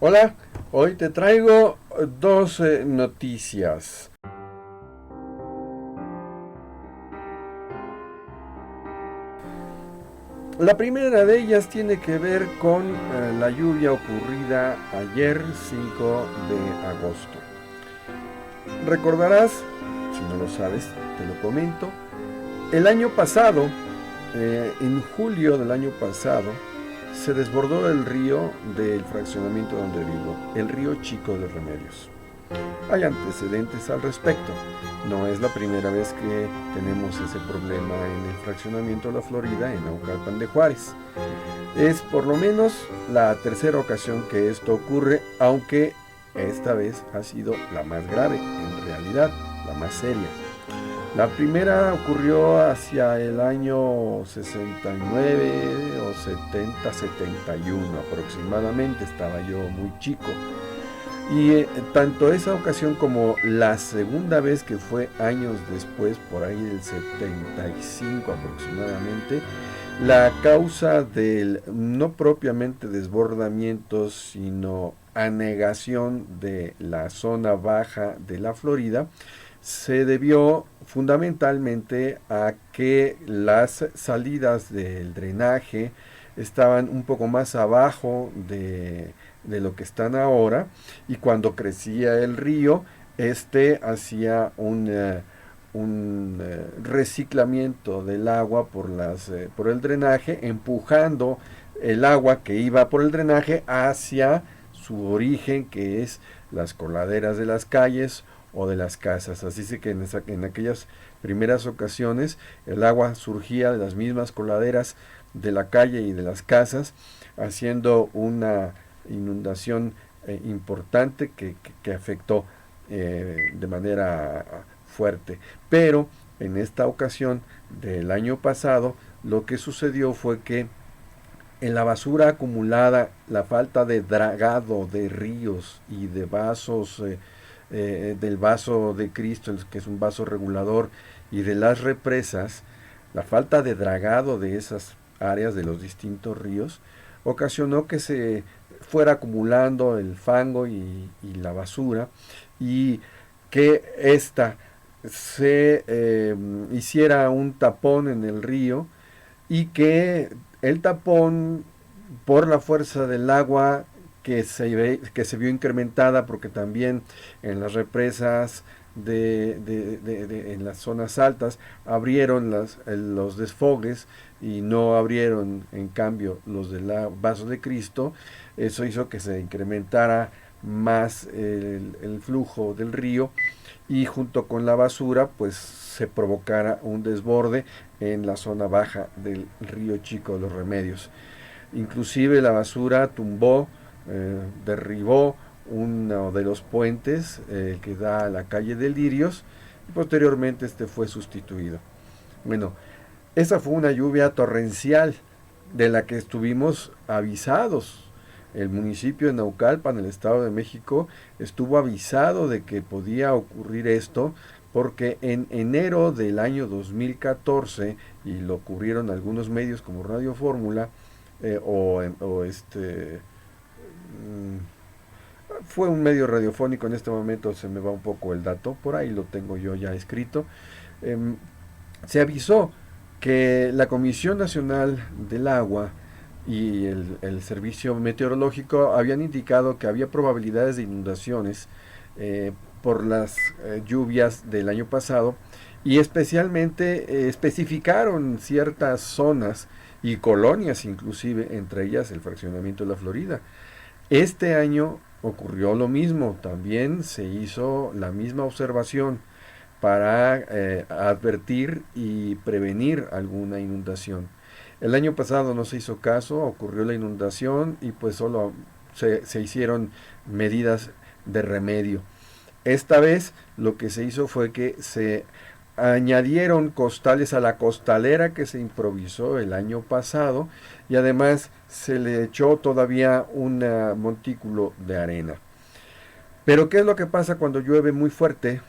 Hola, hoy te traigo dos noticias. La primera de ellas tiene que ver con la lluvia ocurrida ayer 5 de agosto. Recordarás, si no lo sabes, te lo comento, el año pasado, en julio del año pasado, se desbordó el río del fraccionamiento donde vivo, el río Chico de Remedios. Hay antecedentes al respecto. No es la primera vez que tenemos ese problema en el fraccionamiento La Florida, en Naucalpan de Juárez. Es por lo menos la tercera ocasión que esto ocurre, aunque esta vez ha sido la más grave, en realidad, la más seria. La primera ocurrió hacia el año 69 o 70, 71 aproximadamente, estaba yo muy chico. Y tanto esa ocasión como la segunda vez, que fue años después, por ahí del 75 aproximadamente, la causa del no propiamente desbordamiento, sino anegación de la zona baja de la Florida, se debió fundamentalmente a que las salidas del drenaje estaban un poco más abajo de lo que están ahora, y cuando crecía el río, este hacía un reciclamiento del agua por el drenaje, empujando el agua que iba por el drenaje hacia su origen, que es las coladeras de las calles o de las casas. Así es que en aquellas primeras ocasiones el agua surgía de las mismas coladeras de la calle y de las casas, haciendo una inundación importante que afectó de manera fuerte. Pero en esta ocasión del año pasado, lo que sucedió fue que en la basura acumulada, la falta de dragado de ríos y de vasos, del vaso de Cristo, que es un vaso regulador, y de las represas, la falta de dragado de esas áreas de los distintos ríos, ocasionó que se fuera acumulando el fango y la basura, y que ésta se hiciera un tapón en el río, y que el tapón, por la fuerza del agua que se vio incrementada, porque también en las represas en las zonas altas abrieron los desfogues y no abrieron en cambio los del vaso de Cristo. Eso hizo que se incrementara más el flujo del río, y junto con la basura pues se provocara un desborde en la zona baja del río Chico de los Remedios. Inclusive la basura tumbó, derribó uno de los puentes que da a la calle de Lirios, y posteriormente este fue sustituido. Bueno, esa fue una lluvia torrencial de la que estuvimos avisados. El municipio de Naucalpan, el Estado de México, estuvo avisado de que podía ocurrir esto, porque en enero del año 2014, y lo cubrieron algunos medios como Radio Fórmula, fue un medio radiofónico, en este momento se me va un poco el dato, por ahí lo tengo yo ya escrito, eh, se avisó que la Comisión Nacional del Agua y el Servicio Meteorológico habían indicado que había probabilidades de inundaciones por las lluvias del año pasado, y especialmente especificaron ciertas zonas y colonias, inclusive entre ellas el fraccionamiento de La Florida. Este año ocurrió lo mismo, también se hizo la misma observación para advertir y prevenir alguna inundación. El año pasado no se hizo caso, ocurrió la inundación y pues solo se hicieron medidas de remedio. Esta vez lo que se hizo fue que se añadieron costales a la costalera que se improvisó el año pasado, y además se le echó todavía un montículo de arena. Pero ¿qué es lo que pasa cuando llueve muy fuerte?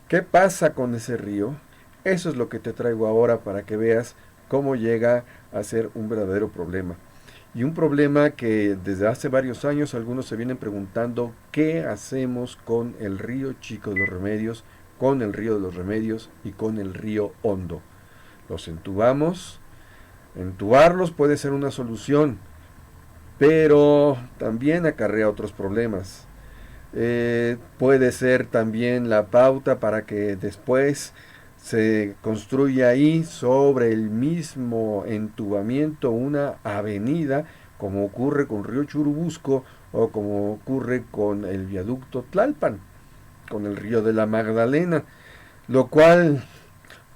¿Qué pasa con ese río? Eso es lo que te traigo ahora para que veas cómo llega a ser un verdadero problema. Y un problema que desde hace varios años algunos se vienen preguntando qué hacemos con el río Chico de los Remedios, con el río de los Remedios y con el río Hondo. Los entubamos, entubarlos puede ser una solución, pero también acarrea otros problemas. Puede ser también la pauta para que después se construya ahí sobre el mismo entubamiento una avenida, como ocurre con Río Churubusco o como ocurre con el viaducto Tlalpan, con el río de la Magdalena, lo cual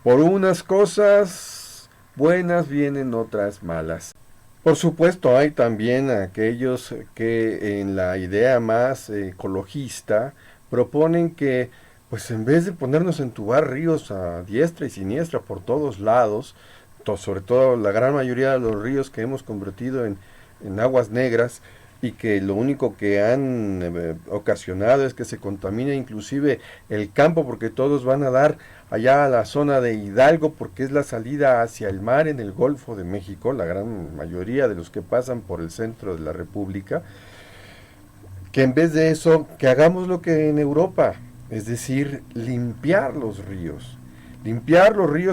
por unas cosas buenas vienen otras malas. Por supuesto, hay también aquellos que en la idea más ecologista proponen que, pues en vez de ponernos a entubar ríos a diestra y siniestra por todos lados, sobre todo la gran mayoría de los ríos que hemos convertido en aguas negras y que lo único que han ocasionado es que se contamine inclusive el campo, porque todos van a dar allá a la zona de Hidalgo, porque es la salida hacia el mar en el Golfo de México, la gran mayoría de los que pasan por el centro de la República, que en vez de eso, que hagamos lo que en Europa, es decir, limpiar los ríos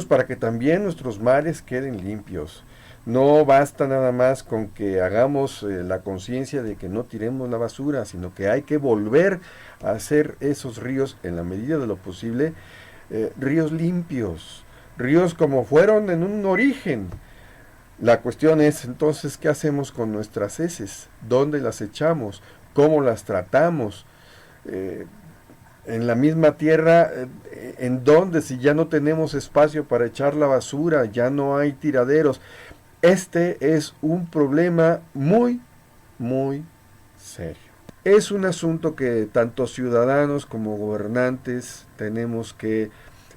para que también nuestros mares queden limpios. No basta nada más con que hagamos la conciencia de que no tiremos la basura, sino que hay que volver a hacer esos ríos, en la medida de lo posible, ríos limpios, ríos como fueron en un origen. La cuestión es entonces, ¿qué hacemos con nuestras heces? ¿Dónde las echamos? ¿Cómo las tratamos? En la misma tierra, ¿en dónde? Si ya no tenemos espacio para echar la basura, ya no hay tiraderos. Este es un problema muy, muy serio. Es un asunto que tanto ciudadanos como gobernantes tenemos que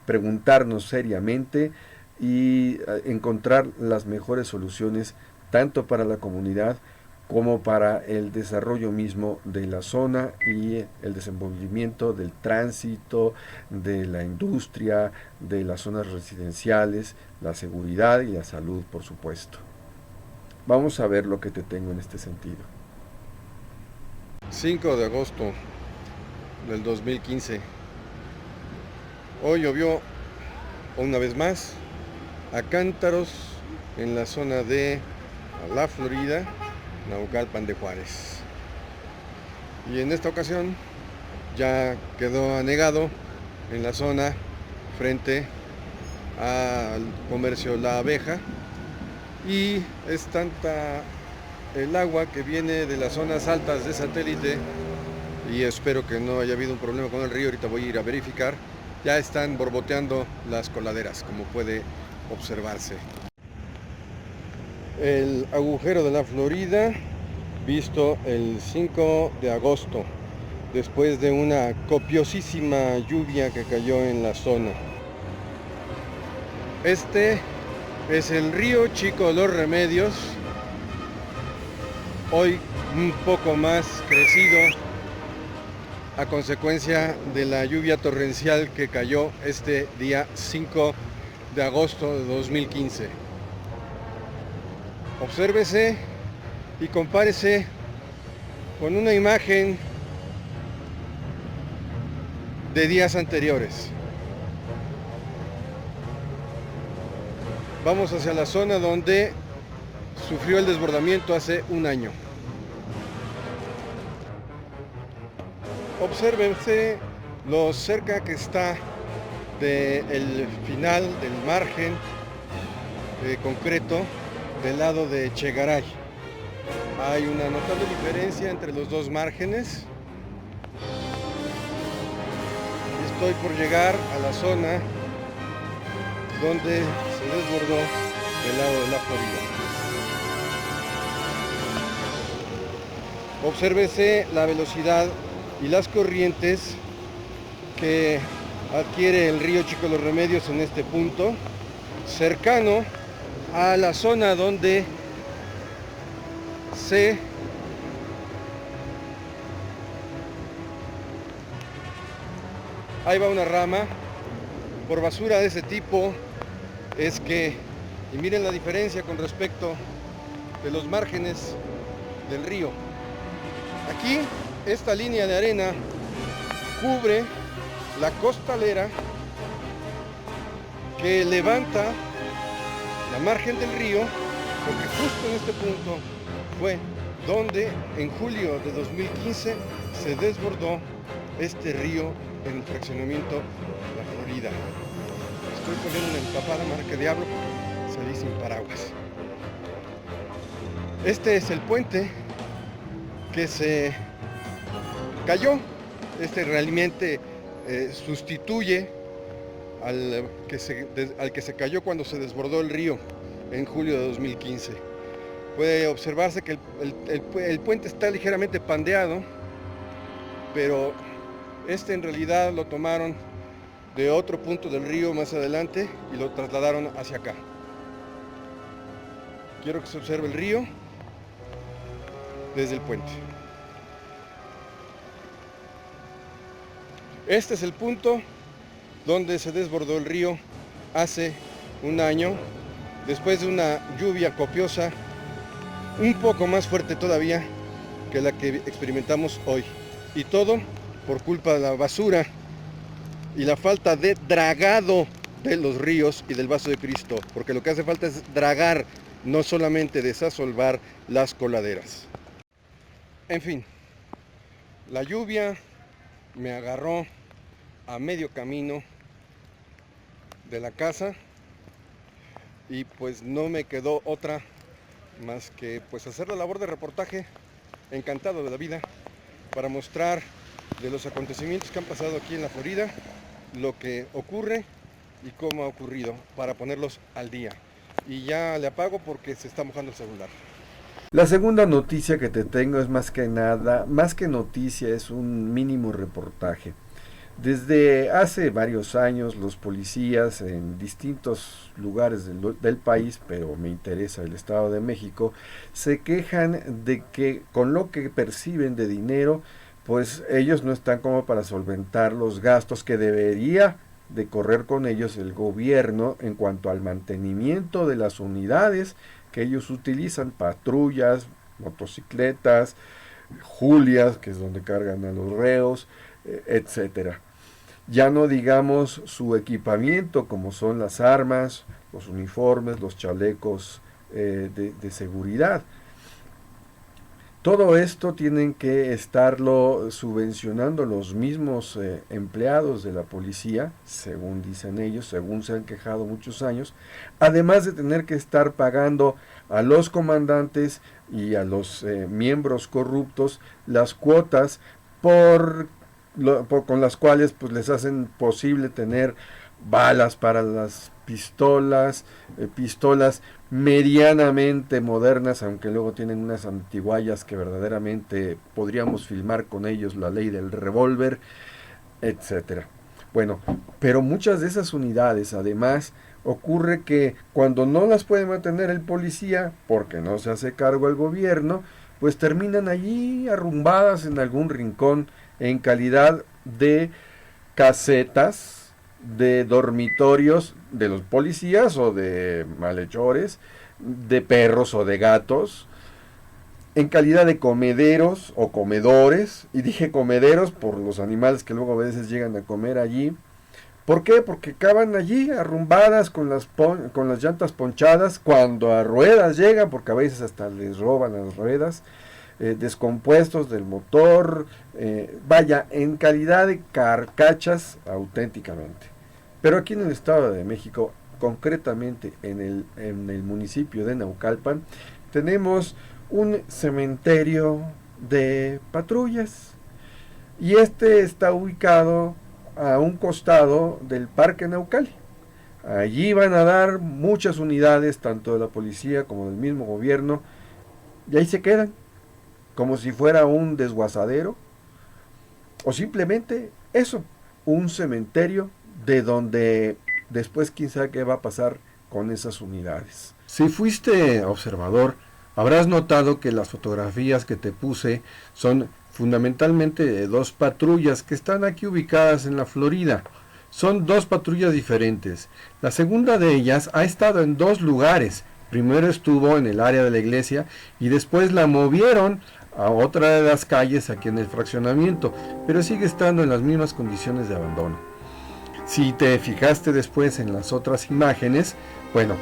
preguntarnos seriamente y encontrar las mejores soluciones tanto para la comunidad como para el desarrollo mismo de la zona y el desenvolvimiento del tránsito, de la industria, de las zonas residenciales, la seguridad y la salud, por supuesto. Vamos a ver lo que te tengo en este sentido. 5 de agosto del 2015. Hoy llovió una vez más a cántaros en la zona de La Florida, Naucalpan de Juárez. Y en esta ocasión ya quedó anegado en la zona frente al comercio La Abeja, y es tanta el agua que viene de las zonas altas de Satélite, y espero que no haya habido un problema con el río. Ahorita voy a ir a verificar. Ya están borboteando las coladeras, como puede observarse. El agujero de La Florida, visto el 5 de agosto, después de una copiosísima lluvia que cayó en la zona. Este es el río Chico de los Remedios, hoy un poco más crecido a consecuencia de la lluvia torrencial que cayó este día 5 de agosto de 2015. Obsérvese y compárese con una imagen de días anteriores. Vamos hacia la zona donde sufrió el desbordamiento hace un año. Obsérvense lo cerca que está del final del margen de concreto del lado de Chegaray. Hay una notable diferencia entre los dos márgenes. Estoy por llegar a la zona donde se desbordó del lado de La Florida. Obsérvese la velocidad y las corrientes que adquiere el río Chico de los Remedios en este punto, cercano a la zona donde ahí va una rama. Por basura de ese tipo es que, y miren la diferencia con respecto de los márgenes del río. Aquí, esta línea de arena cubre la costalera que levanta la margen del río, porque justo en este punto fue donde en julio de 2015 se desbordó este río en el fraccionamiento La Florida. Estoy poniendo una empapada marca Diablo porque salí sin paraguas. Este es el puente que se cayó. Este realmente sustituye al que se cayó cuando se desbordó el río en julio de 2015. Puede observarse que el puente está ligeramente pandeado, pero en realidad lo tomaron de otro punto del río más adelante y lo trasladaron hacia acá. Quiero que se observe el río desde el puente. Este es el punto donde se desbordó el río hace un año, después de una lluvia copiosa, un poco más fuerte todavía que la que experimentamos hoy. Y todo por culpa de la basura y la falta de dragado de los ríos y del vaso de Cristo, porque lo que hace falta es dragar, no solamente desasolvar las coladeras. En fin, la lluvia me agarró a medio camino de la casa y pues no me quedó otra más que pues hacer la labor de reportaje, encantado de la vida, para mostrar de los acontecimientos que han pasado aquí en la Florida, lo que ocurre y cómo ha ocurrido, para ponerlos al día. Y ya le apago porque se está mojando el celular. La segunda noticia que te tengo es más que nada, más que noticia, es un mínimo reportaje. Desde hace varios años los policías en distintos lugares del país, pero me interesa el Estado de México, se quejan de que con lo que perciben de dinero, pues ellos no están como para solventar los gastos que debería de correr con ellos el gobierno en cuanto al mantenimiento de las unidades que ellos utilizan, patrullas, motocicletas, julias, que es donde cargan a los reos, etcétera. Ya no digamos su equipamiento, como son las armas, los uniformes, los chalecos de seguridad. Todo esto tienen que estarlo subvencionando los mismos empleados de la policía, según dicen ellos, según se han quejado muchos años, además de tener que estar pagando a los comandantes y a los miembros corruptos las cuotas con las cuales pues les hacen posible tener balas para las pistolas medianamente modernas, aunque luego tienen unas antiguallas que verdaderamente podríamos filmar con ellos la ley del revólver, etcétera. Bueno, pero muchas de esas unidades, además, ocurre que cuando no las puede mantener el policía, porque no se hace cargo el gobierno, pues terminan allí arrumbadas en algún rincón en calidad de casetas, de dormitorios de los policías o de malhechores, de perros o de gatos, en calidad de comederos o comedores, y dije comederos por los animales que luego a veces llegan a comer allí. ¿Por qué? Porque acaban allí arrumbadas con las llantas ponchadas cuando a ruedas llegan, porque a veces hasta les roban las ruedas, descompuestos del motor, vaya, en calidad de carcachas auténticamente. Pero aquí en el Estado de México, concretamente en el municipio de Naucalpan, tenemos un cementerio de patrullas. Y este está ubicado a un costado del Parque Naucali. Allí van a dar muchas unidades, tanto de la policía como del mismo gobierno, y ahí se quedan, como si fuera un desguazadero, o simplemente eso, un cementerio de donde después quién sabe qué va a pasar con esas unidades. Si fuiste observador, habrás notado que las fotografías que te puse son fundamentalmente de dos patrullas que están aquí ubicadas en la Florida. Son dos patrullas diferentes. La segunda de ellas ha estado en dos lugares, Primero estuvo en el área de la iglesia y después la movieron a otra de las calles aquí en el fraccionamiento, pero sigue estando en las mismas condiciones de abandono. Si te fijaste después en las otras imágenes, bueno,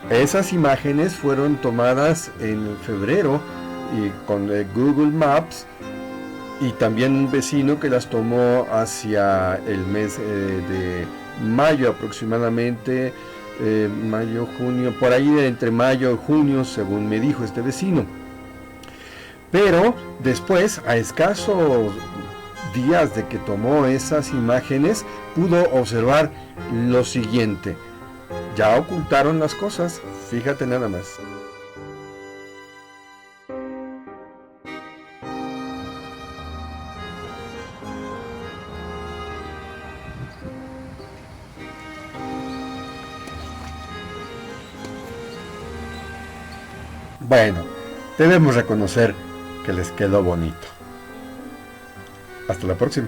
esas imágenes fueron tomadas en febrero y con Google Maps, y también un vecino que las tomó hacia el mes de mayo aproximadamente, mayo, junio, por ahí entre mayo y junio, según me dijo este vecino. Pero después, a escasos días de que tomó esas imágenes, pudo observar lo siguiente: ya ocultaron las cosas, fíjate nada más. Bueno, debemos reconocer que les quedó bonito. Hasta la próxima.